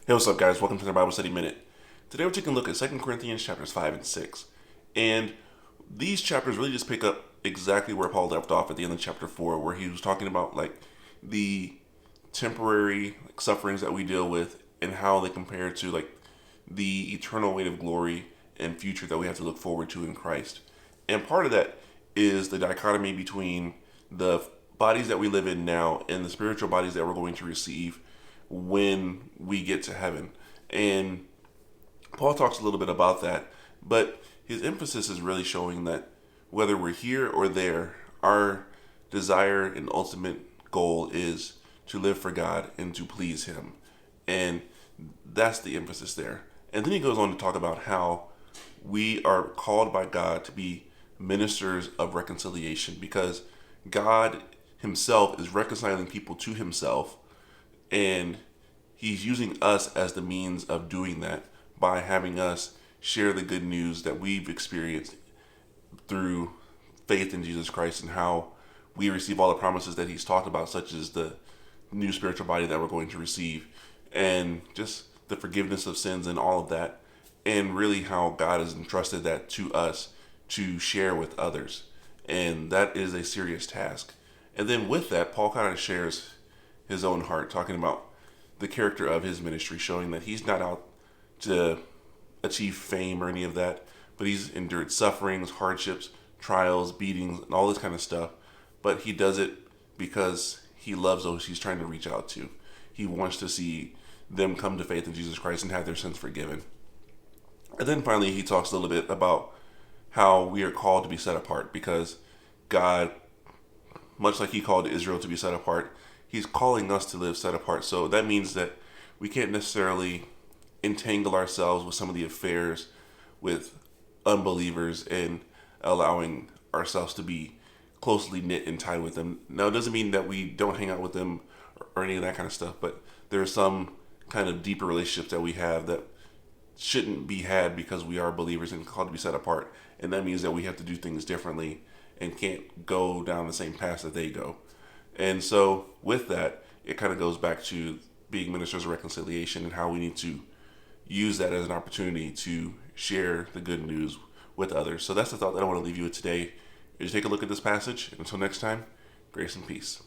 Hey, what's up, guys? Welcome to the Bible Study Minute. Today we're taking a look at 2 Corinthians chapters 5 and 6. And these chapters really just pick up exactly where Paul left off at the end of chapter 4, where he was talking about the temporary sufferings that we deal with and how they compare to the eternal weight of glory and future that we have to look forward to in Christ. And part of that is the dichotomy between the bodies that we live in now and the spiritual bodies that we're going to receive when we get to heaven. And Paul talks a little bit about that, but his emphasis is really showing that whether we're here or there, our desire and ultimate goal is to live for God and to please Him. And that's the emphasis there. And then he goes on to talk about how we are called by God to be ministers of reconciliation because God Himself is reconciling people to Himself, and He's using us as the means of doing that by having us share the good news that we've experienced through faith in Jesus Christ and how we receive all the promises that He's talked about, such as the new spiritual body that we're going to receive and just the forgiveness of sins and all of that, and really how God has entrusted that to us to share with others. And that is a serious task. And then with that, Paul kind of shares his own heart, talking about the character of his ministry, showing that he's not out to achieve fame or any of that, but he's endured sufferings, hardships, trials, beatings, and all this kind of stuff. But he does it because he loves those he's trying to reach out to. He wants to see them come to faith in Jesus Christ and have their sins forgiven. And then finally, he talks a little bit about how we are called to be set apart because God, much like He called Israel to be set apart, He's calling us to live set apart. So that means that we can't necessarily entangle ourselves with some of the affairs with unbelievers and allowing ourselves to be closely knit and tied with them. Now, it doesn't mean that we don't hang out with them or any of that kind of stuff, but there are some kind of deeper relationships that we have that shouldn't be had because we are believers and called to be set apart. And that means that we have to do things differently and can't go down the same path that they go. And so with that, it kind of goes back to being ministers of reconciliation and how we need to use that as an opportunity to share the good news with others. So that's the thought that I want to leave you with today. Is take a look at this passage. And until next time, grace and peace.